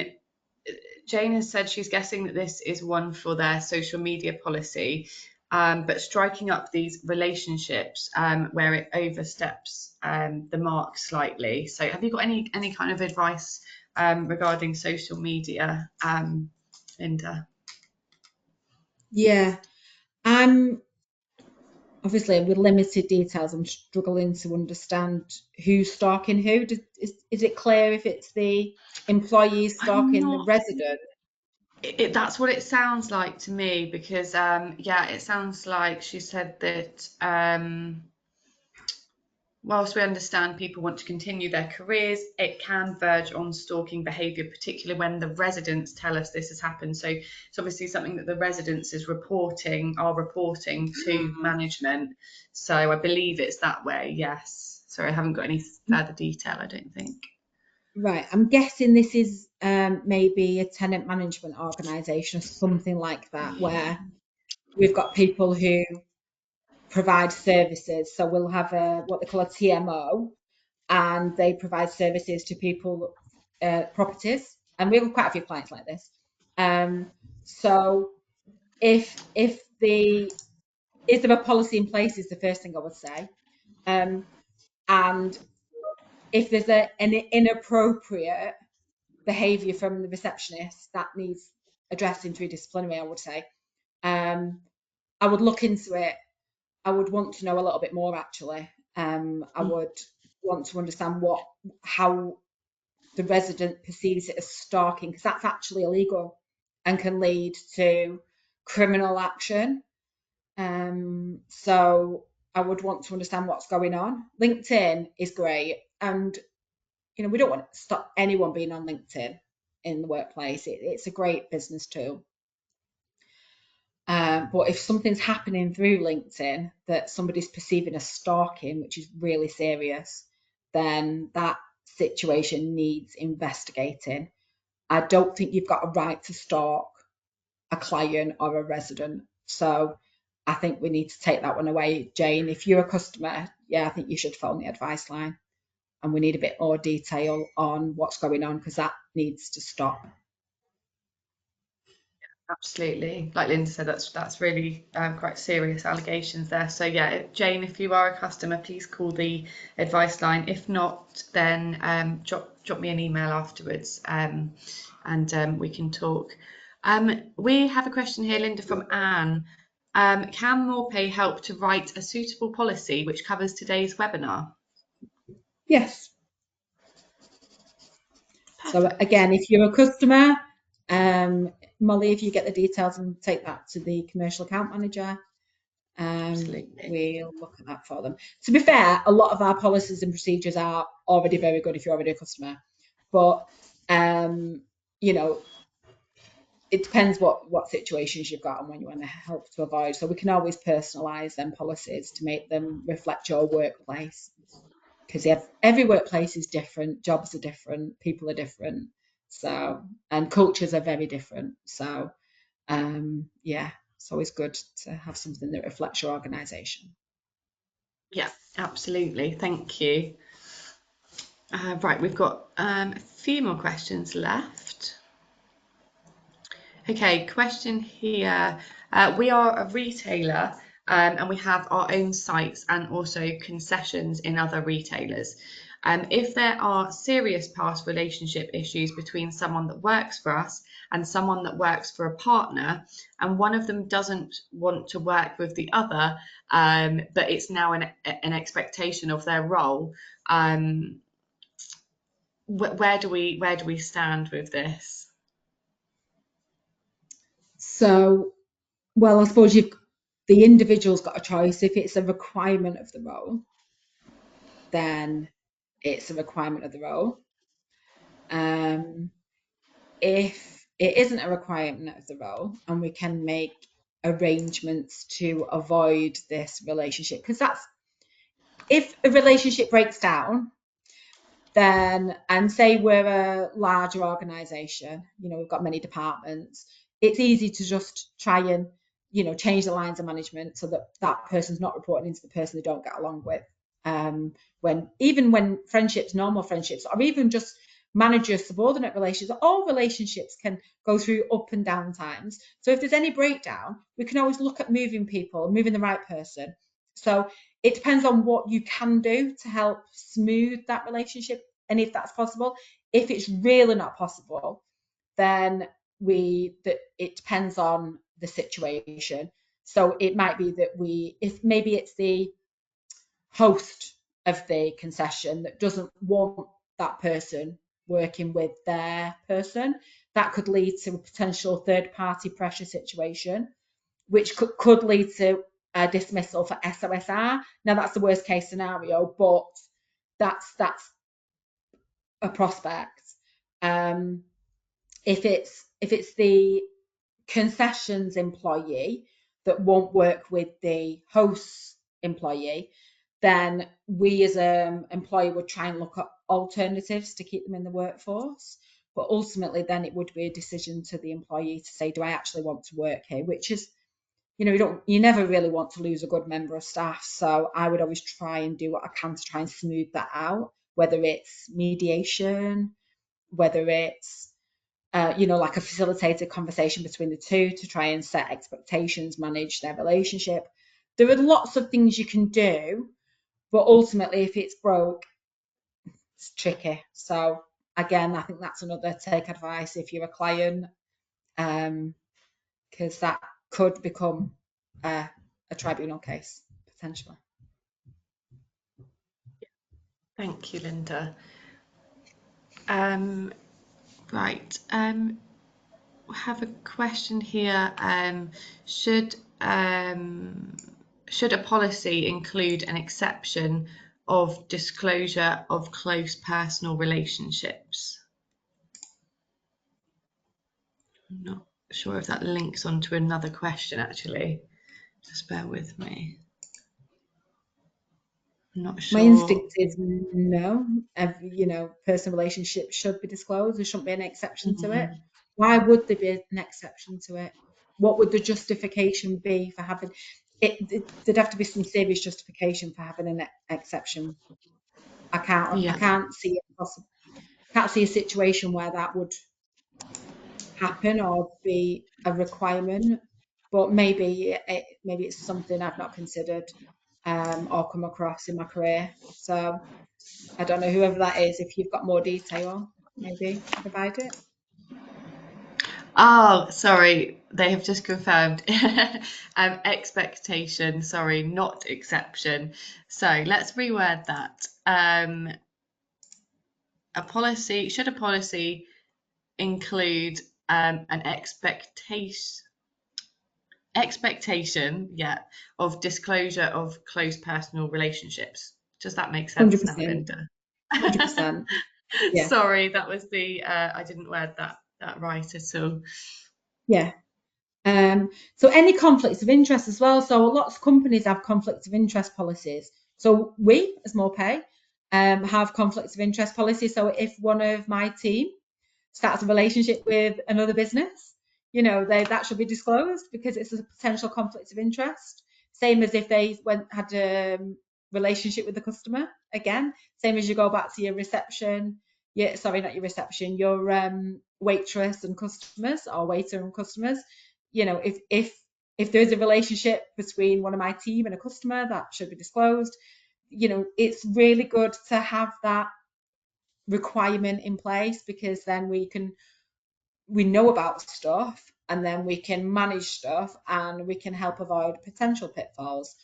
Speaker 1: Jane has said she's guessing that this is one for their social media policy, but striking up these relationships where it oversteps the mark slightly. So, have you got any kind of advice regarding social media, Linda?
Speaker 2: Yeah, I'm obviously with limited details. I'm struggling to understand who's stalking who. Is it clear if it's the employees
Speaker 1: I'm
Speaker 2: stalking the
Speaker 1: not.
Speaker 2: resident?
Speaker 1: That's what it sounds like to me because, yeah, it sounds like she said that. Whilst we understand people want to continue their careers, it can verge on stalking behaviour, particularly when the residents tell us this has happened. So it's obviously something that the residents are reporting to management. So I believe it's that way, yes. Sorry, I haven't got any further detail, I don't think.
Speaker 2: Right, I'm guessing this is maybe a tenant management organisation or something like that, where we've got people who provide services. So we'll have what they call a TMO, and they provide services to people, properties, and we have quite a few clients like this. So if the is there a policy in place is the first thing I would say, and if there's an inappropriate behaviour from the receptionist that needs addressing through disciplinary, I would say. I would look into it. I would want to know a little bit more actually. I would want to understand how the resident perceives it as stalking, because that's actually illegal and can lead to criminal action. So I would want to understand what's going on. LinkedIn is great, and we don't want to stop anyone being on LinkedIn in the workplace. It's a great business tool. But if something's happening through LinkedIn that somebody's perceiving as stalking, which is really serious, then that situation needs investigating. I don't think you've got a right to stalk a client or a resident. So I think we need to take that one away. Jane, if you're a customer, yeah, I think you should phone the advice line. And we need a bit more detail on what's going on, because that needs to stop.
Speaker 1: Absolutely. Like Linda said, that's really quite serious allegations there. So yeah, Jane, if you are a customer, please call the advice line. If not, then drop me an email afterwards, and we can talk. We have a question here, Linda, from Anne. Can MorePay help to write a suitable policy which covers today's webinar?
Speaker 2: Yes. So
Speaker 1: Perfect.
Speaker 2: again, if you're a customer, Molly, if you get the details and take that to the commercial account manager,
Speaker 1: Absolutely.
Speaker 2: we'll look at that for them. To be fair, a lot of our policies and procedures are already very good if you're already a customer, but you know, it depends what situations you've got and when you want to help to avoid. So we can always personalise them policies to make them reflect your workplace, because every workplace is different, jobs are different, people are different, so, and cultures are very different. So yeah, it's always good to have something that reflects your organisation.
Speaker 1: Yeah, absolutely. Thank you. Right, we've got a few more questions left. Okay, question here. We are a retailer, and we have our own sites and also concessions in other retailers. If there are serious past relationship issues between someone that works for us and someone that works for a partner, and one of them doesn't want to work with the other, but it's now an expectation of their role, where do we stand with this?
Speaker 2: So, well, I suppose the individual's got a choice. If it's a requirement of the role, then it's a requirement of the role. If it isn't a requirement of the role and we can make arrangements to avoid this relationship, because if a relationship breaks down, then, and say we're a larger organisation, we've got many departments, it's easy to just try and, change the lines of management so that that person's not reporting into the person they don't get along with. When friendships, normal friendships, or even just manager subordinate relationships, all relationships can go through up and down times. So if there's any breakdown, we can always look at moving people, moving the right person. So it depends on what you can do to help smooth that relationship, and if that's possible. If it's really not possible, then it depends on the situation. So it might be that if maybe it's the host of the concession that doesn't want that person working with their person, that could lead to a potential third party pressure situation, which could lead to a dismissal for SOSR. Now that's the worst case scenario, but that's a prospect. If it's the concessions employee that won't work with the host employee, then we as an employer would try and look at alternatives to keep them in the workforce. But ultimately, then it would be a decision to the employee to say, do I actually want to work here? Which is, you never really want to lose a good member of staff. So I would always try and do what I can to try and smooth that out, whether it's mediation, whether it's like a facilitated conversation between the two to try and set expectations, manage their relationship. There are lots of things you can do, but ultimately, if it's broke, it's tricky. So again, I think that's another take advice if you're a client, because that could become a tribunal case potentially.
Speaker 1: Thank you, Linda. Right. We have a question here. Should a policy include an exception of disclosure of close personal relationships? I'm not sure if that links onto another question, actually. Just bear with me. I'm not sure.
Speaker 2: My instinct is no. Personal relationships should be disclosed. There shouldn't be an exception to it. Why would there be an exception to it? What would the justification be for having it? There'd have to be some serious justification for having an exception. I can't see a situation where that would happen or be a requirement. But maybe it's something I've not considered or come across in my career. So I don't know, whoever that is, if you've got more detail, maybe provide it.
Speaker 1: Oh, sorry, they have just confirmed. Expectation, sorry, not exception. So let's reword that. Should a policy include an expectation, of disclosure of close personal relationships? Does that make sense now,
Speaker 2: 100%.
Speaker 1: Linda?
Speaker 2: 100%. Yeah.
Speaker 1: Sorry, that was I didn't word that right at all.
Speaker 2: Yeah. So any conflicts of interest as well. So lots of companies have conflicts of interest policies. So we, as Morpay, have conflicts of interest policies. So if one of my team starts a relationship with another business, that should be disclosed because it's a potential conflict of interest. Same as if they had a relationship with the customer. Again, same as you go back to your reception. Sorry, not your reception. Your waitress and customers, or waiter and customers. If there is a relationship between one of my team and a customer, that should be disclosed. It's really good to have that requirement in place because then we know about stuff and then we can manage stuff and we can help avoid potential pitfalls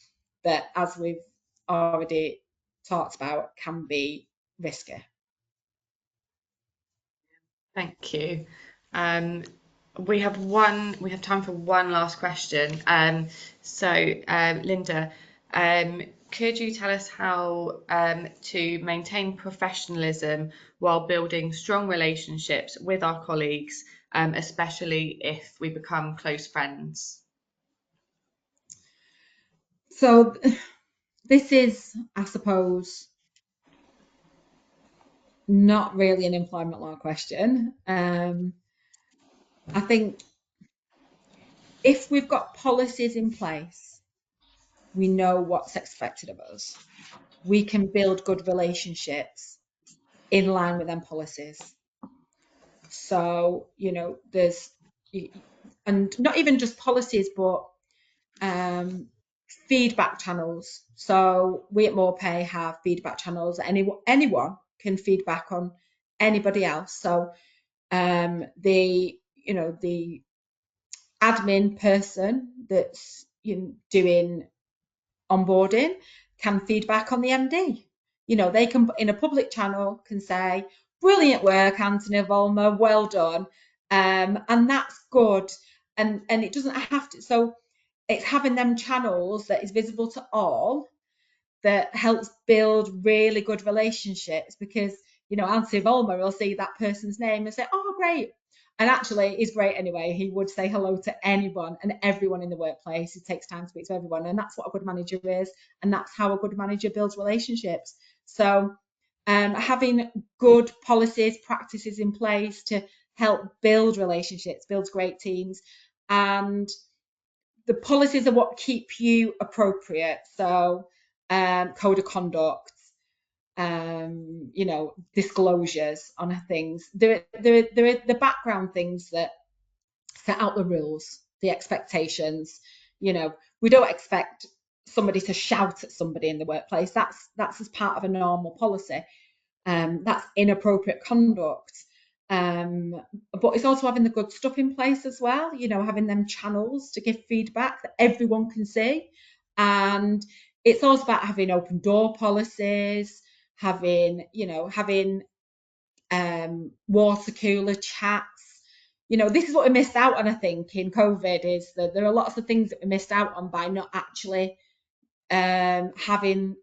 Speaker 2: that, as we've already talked about, can be risky.
Speaker 1: Thank you. We have time for one last question. Linda, could you tell us how to maintain professionalism while building strong relationships with our colleagues, especially if we become close friends?
Speaker 2: So this is, I suppose, not really an employment law question. I think if we've got policies in place, we know what's expected of us. We can build good relationships in line with them policies. So, there's, and not even just policies, but um, feedback channels. So we at MorePay have feedback channels. Anyone can feedback on anybody else. So the admin person that's doing onboarding can feedback on the MD. They can, in a public channel, can say, "Brilliant work, Anthony Volmer, well done," and that's good. And it doesn't have to. So it's having them channels that is visible to all that helps build really good relationships, because Anthony Volmer will see that person's name and say, "Oh, great." And actually, he's great anyway. He would say hello to anyone and everyone in the workplace. He takes time to speak to everyone, and that's what a good manager is, and that's how a good manager builds relationships. So, having good policies, practices in place to help build relationships, builds great teams, and the policies are what keep you appropriate. So, code of conduct, disclosures on things. There are the background things that set out the rules, the expectations. We don't expect somebody to shout at somebody in the workplace. That's as part of a normal policy. That's inappropriate conduct. But it's also having the good stuff in place as well, having them channels to give feedback that everyone can see. And it's also about having open door policies, having water cooler chats. This is what we missed out on, I think, in COVID, is that there are lots of things that we missed out on by not actually having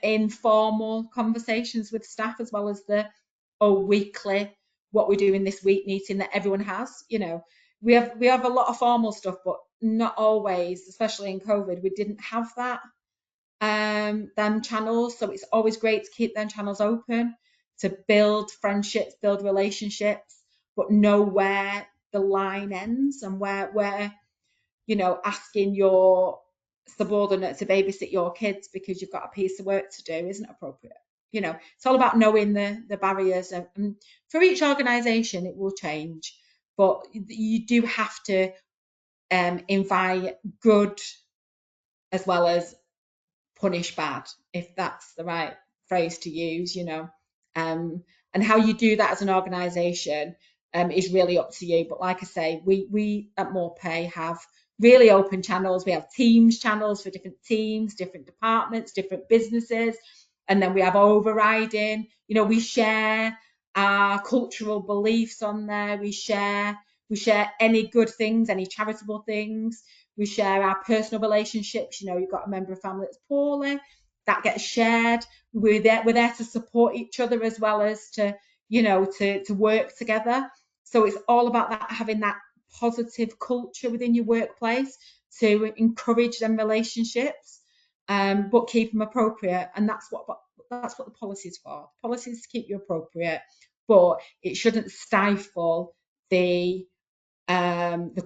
Speaker 2: informal conversations with staff, as well as the weekly, what we're doing this week meeting that everyone has. We have a lot of formal stuff, but not always, especially in COVID, we didn't have that them channels. So it's always great to keep them channels open, to build friendships, build relationships, but know where the line ends, and where asking your subordinate to babysit your kids because you've got a piece of work to do isn't appropriate. It's all about knowing the barriers, and for each organisation it will change, but you do have to invite good as well as punish bad, if that's the right phrase to use. And how you do that as an organisation is really up to you. But like I say, we at MorePay have really open channels. We have teams channels for different teams, different departments, different businesses, and then we have overriding. We share our cultural beliefs on there. We share any good things, any charitable things. We share our personal relationships. You've got a member of family that's poorly, that gets shared. We're there to support each other, as well as to work together. So it's all about that, having that positive culture within your workplace to encourage them relationships, but keep them appropriate. And that's what the policy's for. Policies to keep you appropriate, but it shouldn't stifle the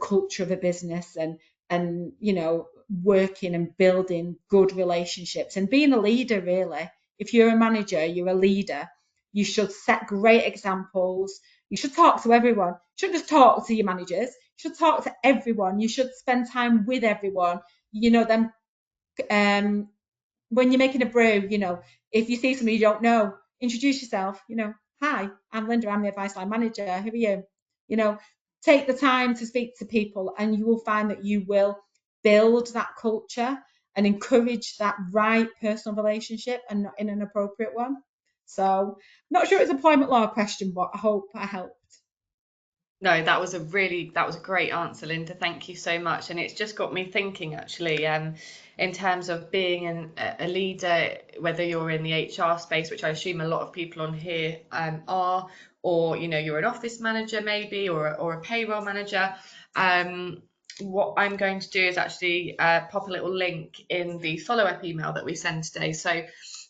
Speaker 2: culture of a business, and working and building good relationships and being a leader. Really, if you're a manager, you're a leader, you should set great examples. You should talk to everyone. You shouldn't just talk to your managers. You should talk to everyone. You should spend time with everyone. Them when you're making a brew, if you see somebody you don't know, introduce yourself. "Hi, I'm Linda, I'm the advice line manager. Who are you?" You know, take the time to speak to people, and you will find that you will build that culture and encourage that right personal relationship, and not in an appropriate one. So, not sure it's an employment law question, but I hope I helped.
Speaker 1: No, that was a great answer, Linda. Thank you so much. And it's just got me thinking, actually, in terms of being a leader, whether you're in the HR space, which I assume a lot of people on here are, or you're an office manager maybe, or a payroll manager. Um, what I'm going to do is actually pop a little link in the follow-up email that we send today. So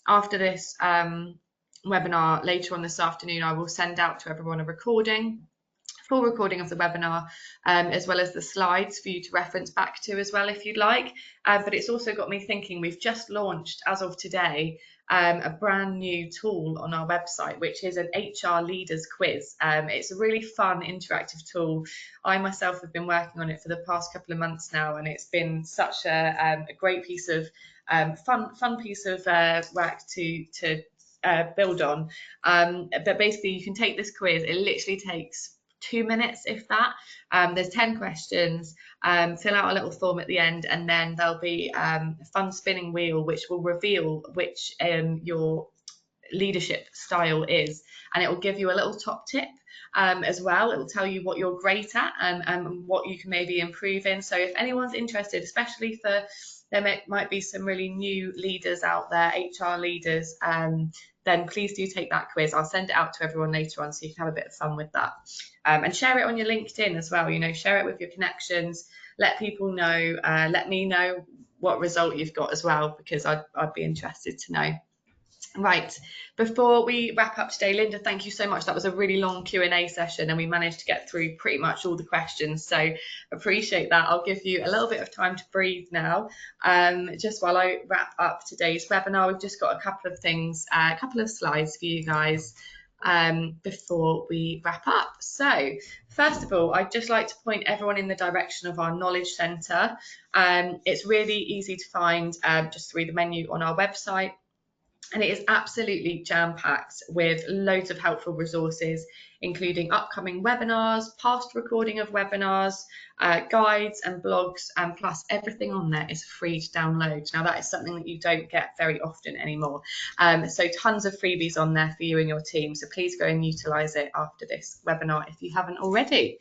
Speaker 1: after this webinar later on this afternoon, I will send out to everyone a full recording of the webinar, as well as the slides for you to reference back to as well if you'd like. But it's also got me thinking, we've just launched, as of today, a brand new tool on our website, which is an HR leaders quiz. It's a really fun, interactive tool. I myself have been working on it for the past couple of months now, and it's been such a great piece of fun piece of work to build on. But basically, you can take this quiz. It literally takes 2 minutes, if that. There's 10 questions. Fill out a little form at the end, and then there'll be a fun spinning wheel which will reveal which your leadership style is, and it will give you a little top tip as well. It will tell you what you're great at and what you can maybe improve in. So if anyone's interested, especially for there might be some really new leaders out there, HR leaders, then please do take that quiz. I'll send it out to everyone later on so you can have a bit of fun with that. And share it on your LinkedIn as well. Share it with your connections. Let people know. Let me know what result you've got as well, because I'd be interested to know. Right, before we wrap up today, Linda, thank you so much. That was a really long Q&A session, and we managed to get through pretty much all the questions, so appreciate that. I'll give you a little bit of time to breathe now, just while I wrap up today's webinar. We've just got a couple of things, a couple of slides for you guys before we wrap up. So first of all, I'd just like to point everyone in the direction of our Knowledge Centre. It's really easy to find just through the menu on our website. And it is absolutely jam-packed with loads of helpful resources, including upcoming webinars, past recording of webinars, guides and blogs, and plus everything on there is free to download. Now that is something that you don't get very often anymore. So tons of freebies on there for you and your team. So please go and utilise it after this webinar if you haven't already.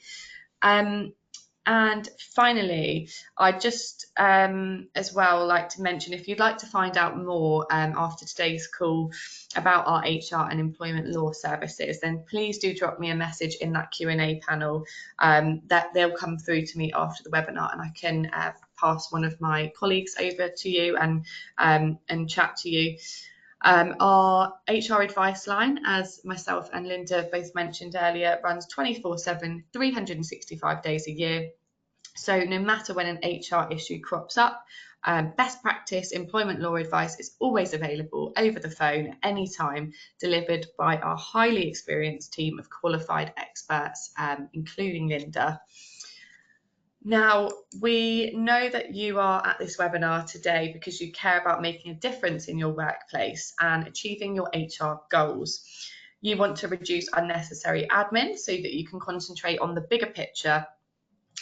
Speaker 1: And finally, I'd just as well like to mention, if you'd like to find out more after today's call about our HR and employment law services, then please do drop me a message in that Q&A panel. That they'll come through to me after the webinar, and I can pass one of my colleagues over to you and chat to you. Our HR advice line, as myself and Linda both mentioned earlier, runs 24/7, 365 days a year. So no matter when an HR issue crops up, best practice employment law advice is always available over the phone at any time, delivered by our highly experienced team of qualified experts, including Linda. Now, we know that you are at this webinar today because you care about making a difference in your workplace and achieving your HR goals. You want to reduce unnecessary admin so that you can concentrate on the bigger picture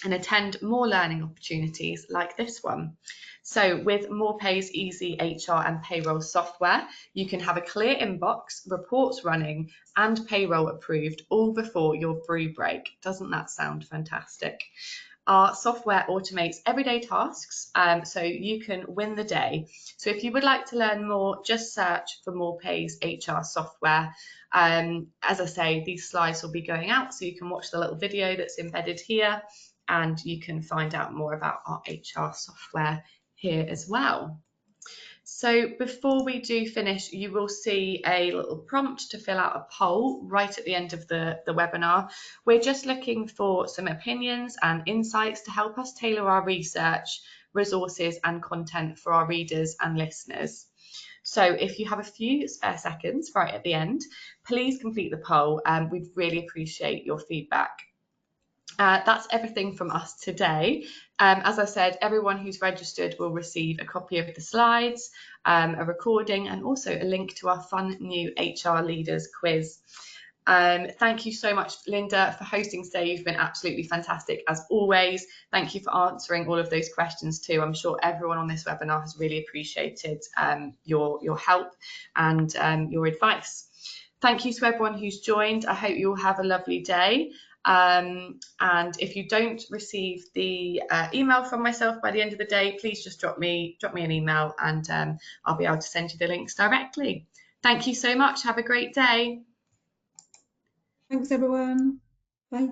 Speaker 1: and attend more learning opportunities like this one. So with MorePay's easy HR and payroll software, you can have a clear inbox, reports running, and payroll approved all before your brew break. Doesn't that sound fantastic? Our software automates everyday tasks, so you can win the day. So if you would like to learn more, just search for MorePay's HR software. As I say, these slides will be going out, so you can watch the little video that's embedded here, and you can find out more about our HR software here as well. So before we do finish, you will see a little prompt to fill out a poll right at the end of the webinar. We're just looking for some opinions and insights to help us tailor our research, resources and content for our readers and listeners. So if you have a few spare seconds right at the end, please complete the poll, and we'd really appreciate your feedback. That's everything from us today. As I said, everyone who's registered will receive a copy of the slides, a recording, and also a link to our fun new HR Leaders quiz. Thank you so much, Linda, for hosting today. You've been absolutely fantastic as always. Thank you for answering all of those questions too. I'm sure everyone on this webinar has really appreciated your help and your advice. Thank you to everyone who's joined. I hope you all have a lovely day. And if you don't receive the email from myself by the end of the day, please just drop me an email, and I'll be able to send you the links directly. Thank you so much. Have a great day.
Speaker 2: Thanks, everyone. Bye.